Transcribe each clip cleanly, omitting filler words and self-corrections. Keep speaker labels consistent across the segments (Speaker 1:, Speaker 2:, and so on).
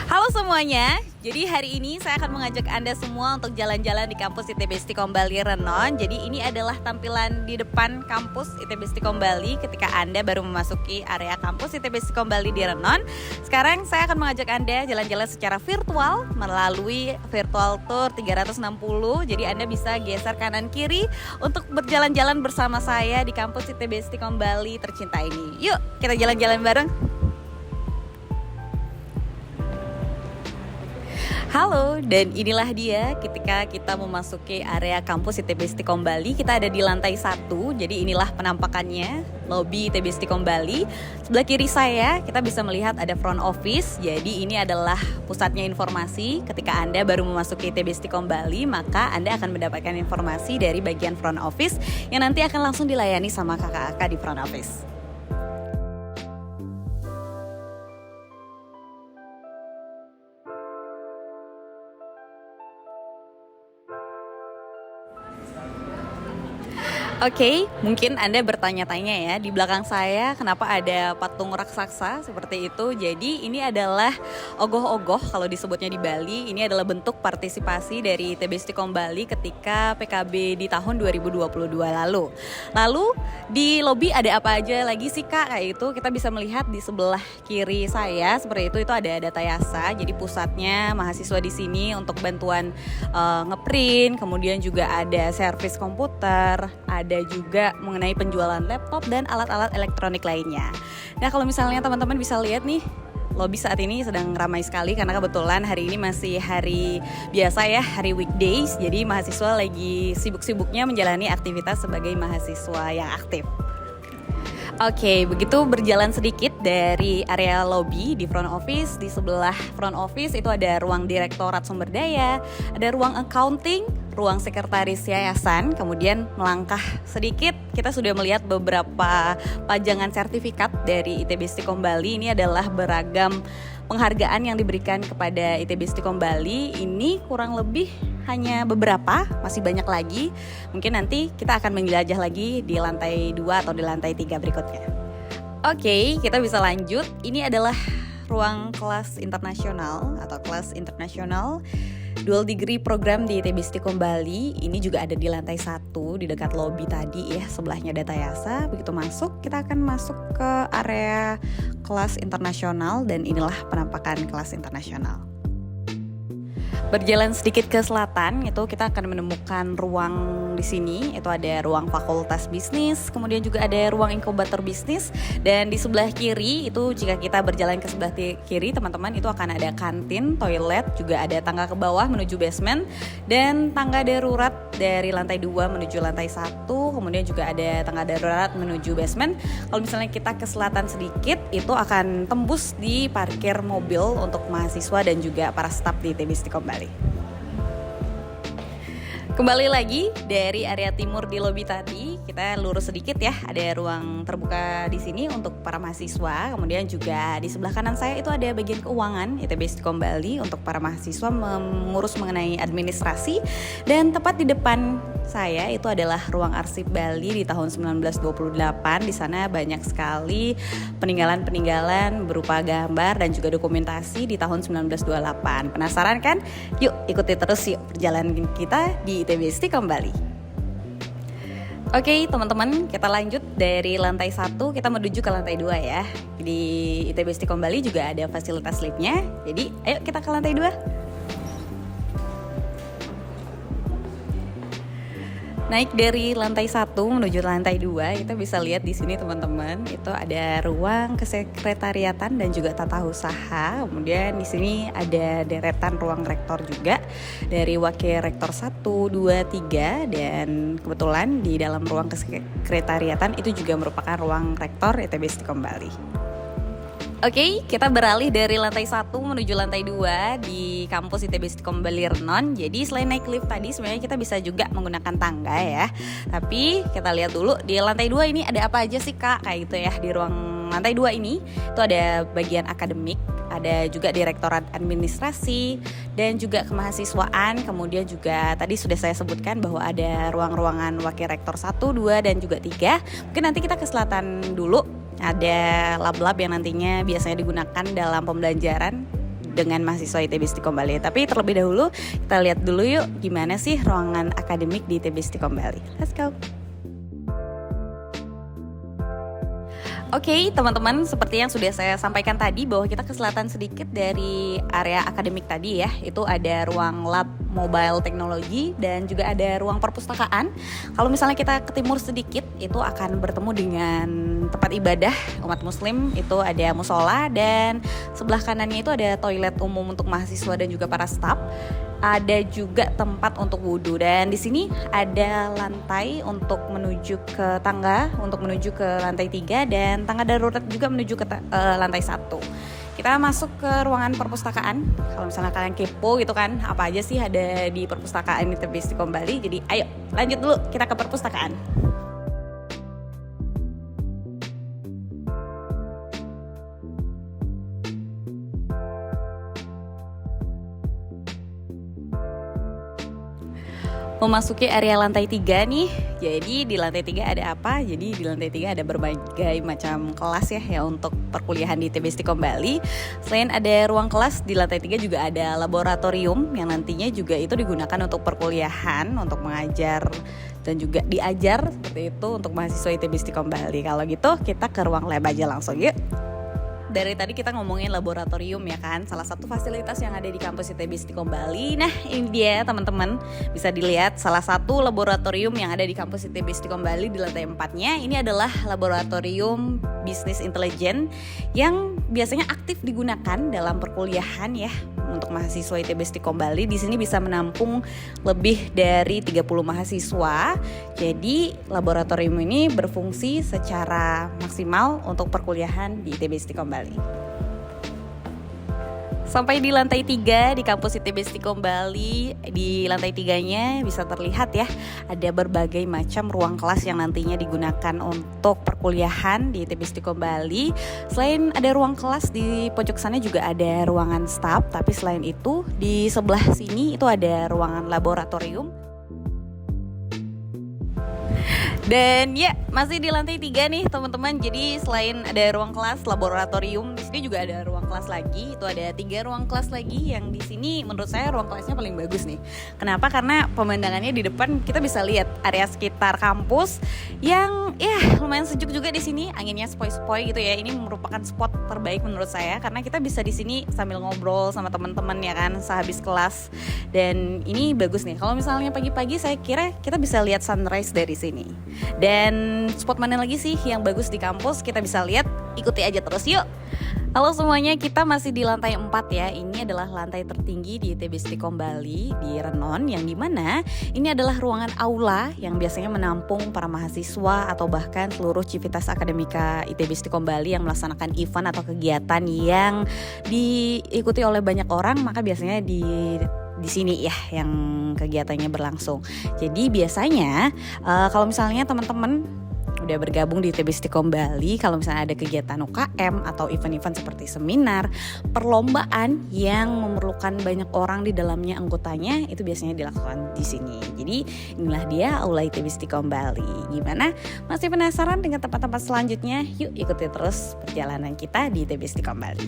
Speaker 1: Halo semuanya, jadi hari ini saya akan mengajak Anda semua untuk jalan-jalan di kampus ITB Istiqom Bali Renon. Jadi ini adalah tampilan di depan kampus ITB Istiqom Bali ketika Anda baru memasuki area kampus ITB Istiqom Bali di Renon. Sekarang saya akan mengajak Anda jalan-jalan secara virtual melalui virtual tour 360. Jadi Anda bisa geser kanan kiri untuk berjalan-jalan bersama saya di kampus ITB Istiqom Bali tercinta ini. Yuk kita jalan-jalan bareng. Halo, dan inilah dia ketika kita memasuki area kampus ITB Istiqom Bali. Kita ada di lantai 1, jadi inilah penampakannya lobi ITB Istiqom Bali. Sebelah kiri saya kita bisa melihat ada front office. Jadi ini adalah pusatnya informasi. Ketika Anda baru memasuki ITB Istiqom Bali, maka Anda akan mendapatkan informasi dari bagian front office yang nanti akan langsung dilayani sama kakak-kakak di front office. Oke, mungkin Anda bertanya-tanya ya, di belakang saya kenapa ada patung raksasa seperti itu. Jadi ini adalah ogoh-ogoh kalau disebutnya di Bali. Ini adalah bentuk partisipasi dari ITB Istiqom Bali ketika PKB di tahun 2022 lalu. Lalu di lobi ada apa aja lagi sih Kak? Kayak itu kita bisa melihat di sebelah kiri saya seperti itu ada data Yasa. Jadi pusatnya mahasiswa di sini untuk bantuan ngeprint, kemudian juga ada servis komputer, ada juga mengenai penjualan laptop dan alat-alat elektronik lainnya. Nah kalau misalnya teman-teman bisa lihat nih, lobi saat ini sedang ramai sekali karena kebetulan hari ini masih hari biasa ya, hari weekdays. Jadi mahasiswa lagi sibuk-sibuknya menjalani aktivitas sebagai mahasiswa yang aktif. Oke, begitu berjalan sedikit dari area lobby di front office. Di sebelah front office itu ada ruang direktorat sumber daya, ada ruang accounting, ruang sekretaris yayasan. Kemudian melangkah sedikit, kita sudah melihat beberapa pajangan sertifikat dari ITB Istiqom Bali. Ini adalah beragam penghargaan yang diberikan kepada ITB Istiqom Bali. Ini kurang lebih hanya beberapa, masih banyak lagi. Mungkin nanti kita akan menjelajah lagi di lantai 2 atau di lantai 3 berikutnya. Oke, kita bisa lanjut. Ini adalah ruang kelas internasional atau kelas internasional dual degree program di ITB Istiqom Bali. Ini juga ada di lantai 1 di dekat lobi tadi ya, sebelahnya data Yasa. Begitu masuk, kita akan masuk ke area kelas internasional dan inilah penampakan kelas internasional. Berjalan sedikit ke selatan itu kita akan menemukan ruang di sini. Itu ada ruang fakultas bisnis, kemudian juga ada ruang inkubator bisnis, dan di sebelah kiri itu jika kita berjalan ke sebelah kiri teman-teman itu akan ada kantin, toilet, juga ada tangga ke bawah menuju basement dan tangga darurat dari lantai 2 menuju lantai 1, kemudian juga ada tangga darurat menuju basement. Kalau misalnya kita ke selatan sedikit itu akan tembus di parkir mobil untuk mahasiswa dan juga para staf di ITB Istiqom Bali. Kembali lagi dari area timur di lobi tadi, kita lurus sedikit ya, ada ruang terbuka di sini untuk para mahasiswa. Kemudian juga di sebelah kanan saya itu ada bagian keuangan ITB Istiqom Bali untuk para mahasiswa mengurus mengenai administrasi. Dan tepat di depan saya itu adalah ruang arsip Bali di tahun 1928. Di sana banyak sekali peninggalan-peninggalan berupa gambar dan juga dokumentasi di tahun 1928. Penasaran kan? Yuk ikuti terus yuk perjalanan kita di ITB Istiqom Bali. Oke teman-teman, kita lanjut dari lantai 1 kita menuju ke lantai 2 ya. Di ITB Istiqom Bali juga ada fasilitas liftnya. Jadi ayo kita ke lantai 2. Naik dari lantai 1 menuju lantai 2, kita bisa lihat di sini teman-teman, itu ada ruang kesekretariatan dan juga tata usaha. Kemudian di sini ada deretan ruang rektor juga dari wakil rektor 1, 2, 3, dan kebetulan di dalam ruang kesekretariatan itu juga merupakan ruang rektor ITB Istiqom Bali. Oke, kita beralih dari lantai 1 menuju lantai 2 di kampus ITB Istiqom Bali Renon. Jadi selain naik lift tadi sebenarnya kita bisa juga menggunakan tangga ya. Tapi kita lihat dulu di lantai 2 ini ada apa aja sih Kak? Kayak gitu ya, di ruang lantai 2 ini itu ada bagian akademik, ada juga direktorat administrasi dan juga kemahasiswaan. Kemudian juga tadi sudah saya sebutkan bahwa ada ruang-ruangan wakil rektor 1, 2 dan juga 3. Mungkin nanti kita ke selatan dulu. Ada lab-lab yang nantinya biasanya digunakan dalam pembelajaran dengan mahasiswa ITB Istiqom Bali. Tapi terlebih dahulu kita lihat dulu yuk gimana sih ruangan akademik di ITB Istiqom Bali. Let's go. Oke, teman-teman, seperti yang sudah saya sampaikan tadi bahwa kita ke selatan sedikit dari area akademik tadi ya. Itu ada ruang lab mobile teknologi dan juga ada ruang perpustakaan. Kalau misalnya kita ke timur sedikit, itu akan bertemu dengan tempat ibadah umat muslim. Itu ada musola dan sebelah kanannya itu ada toilet umum untuk mahasiswa dan juga para staf. Ada juga tempat untuk wudhu dan di sini ada lantai untuk menuju ke tangga, untuk menuju ke lantai 3 dan tangga darurat juga menuju ke lantai 1. Kita masuk ke ruangan perpustakaan. Kalau misalnya kalian kepo gitu kan, apa aja sih ada di perpustakaan ITB Istiqom Bali. Jadi ayo lanjut dulu kita ke perpustakaan. Memasuki area lantai 3 nih. Jadi di lantai 3 ada apa? Jadi di lantai 3 ada berbagai macam kelas ya untuk perkuliahan di ITB Istiqom Bali. Selain ada ruang kelas, di lantai 3 juga ada laboratorium yang nantinya juga itu digunakan untuk perkuliahan, untuk mengajar dan juga diajar seperti itu untuk mahasiswa ITB Istiqom Bali. Kalau gitu kita ke ruang lab aja langsung yuk. Dari tadi kita ngomongin laboratorium ya kan, salah satu fasilitas yang ada di kampus ITB Istiqom Bali. Nah ini dia teman-teman, bisa dilihat salah satu laboratorium yang ada di kampus ITB Istiqom Bali di lantai 4-nya. Ini adalah laboratorium bisnis intelijen yang biasanya aktif digunakan dalam perkuliahan ya untuk mahasiswa ITB Istiqom Bali. Di sini bisa menampung lebih dari 30 mahasiswa. Jadi laboratorium ini berfungsi secara maksimal untuk perkuliahan di ITB Istiqom Bali. Sampai di lantai 3 di kampus ITB Istiqom Bali, di lantai 3-nya bisa terlihat ya ada berbagai macam ruang kelas yang nantinya digunakan untuk perkuliahan di ITB Istiqom Bali. Selain ada ruang kelas, di pojok sana juga ada ruangan staf, tapi selain itu di sebelah sini itu ada ruangan laboratorium. Dan ya masih di lantai 3 nih teman-teman. Jadi selain ada ruang kelas, laboratorium, di sini juga ada ruang kelas lagi. Itu ada 3 ruang kelas lagi yang di sini menurut saya ruang kelasnya paling bagus nih. Kenapa? Karena pemandangannya di depan kita bisa lihat area sekitar kampus yang ya lumayan sejuk juga di sini. Anginnya sepoi-sepoi gitu ya. Ini merupakan spot terbaik menurut saya karena kita bisa di sini sambil ngobrol sama teman-teman ya kan sehabis kelas. Dan ini bagus nih. Kalau misalnya pagi-pagi saya kira kita bisa lihat sunrise dari sini. Dan spot mana lagi sih yang bagus di kampus? Kita bisa lihat, ikuti aja terus yuk. Halo semuanya, kita masih di lantai 4 ya. Ini adalah lantai tertinggi di ITB Istiqom Bali di Renon, yang dimana ini adalah ruangan aula yang biasanya menampung para mahasiswa atau bahkan seluruh civitas akademika ITB Istiqom Bali yang melaksanakan event atau kegiatan yang diikuti oleh banyak orang. Maka biasanya di sini ya yang kegiatannya berlangsung. Jadi biasanya kalau misalnya teman-teman udah bergabung di ITB Istiqom Bali, kalau misalnya ada kegiatan UKM atau event-event seperti seminar, perlombaan yang memerlukan banyak orang di dalamnya anggotanya, itu biasanya dilakukan di sini. Jadi inilah dia aula ITB Istiqom Bali. Gimana? Masih penasaran dengan tempat-tempat selanjutnya? Yuk ikuti terus perjalanan kita di ITB Istiqom Bali.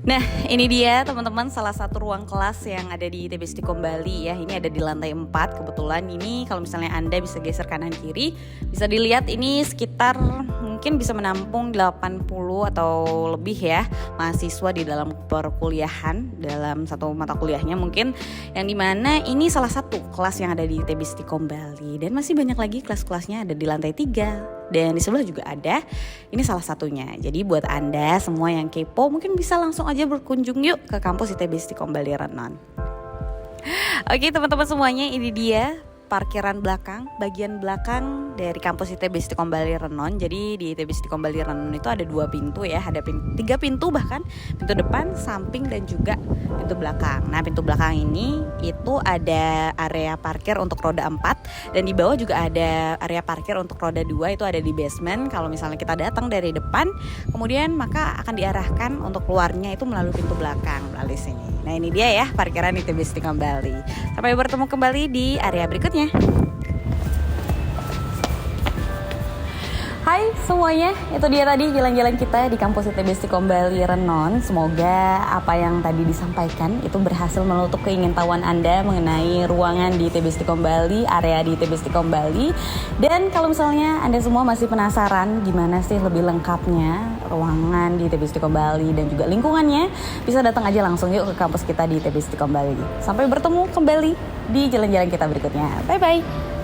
Speaker 1: Nah ini dia teman-teman salah satu ruang kelas yang ada di ITB Istiqom Bali ya. Ini ada di lantai 4 kebetulan. Ini kalau misalnya Anda bisa geser kanan kiri, bisa dilihat ini sekitar mungkin bisa menampung 80 atau lebih ya mahasiswa di dalam perkuliahan, dalam satu mata kuliahnya mungkin, yang dimana ini salah satu kelas yang ada di ITB Istiqom Bali. Dan masih banyak lagi kelas-kelasnya ada di lantai 3. Dan di sebelah juga ada, ini salah satunya. Jadi buat Anda semua yang kepo mungkin bisa langsung aja berkunjung yuk ke kampus ITB Istiqom Bali Renon. Oke teman-teman semuanya, ini dia parkiran belakang, bagian belakang dari kampus ITB Istiqom Bali Renon. Jadi di ITB Istiqom Bali Renon itu ada 2 pintu ya, ada 3 pintu bahkan, pintu depan, samping dan juga pintu belakang. Nah pintu belakang ini itu ada area parkir untuk roda 4 dan di bawah juga ada area parkir untuk roda 2, itu ada di basement. Kalau misalnya kita datang dari depan, kemudian maka akan diarahkan untuk keluarnya itu melalui pintu belakang, melalui sini. Nah ini dia ya parkiran ITB Istiqom Bali. Sampai bertemu kembali di area berikutnya. Hai semuanya, itu dia tadi jalan-jalan kita di kampus ITB Istiqom Bali Renon. Semoga apa yang tadi disampaikan itu berhasil menutup keingintahuan Anda mengenai ruangan di ITB Istiqom Bali, area di ITB Istiqom Bali. Dan kalau misalnya Anda semua masih penasaran gimana sih lebih lengkapnya ruangan di ITB Istiqom Bali dan juga lingkungannya, bisa datang aja langsung yuk ke kampus kita di ITB Istiqom Bali. Sampai bertemu kembali di jalan-jalan kita berikutnya. Bye-bye.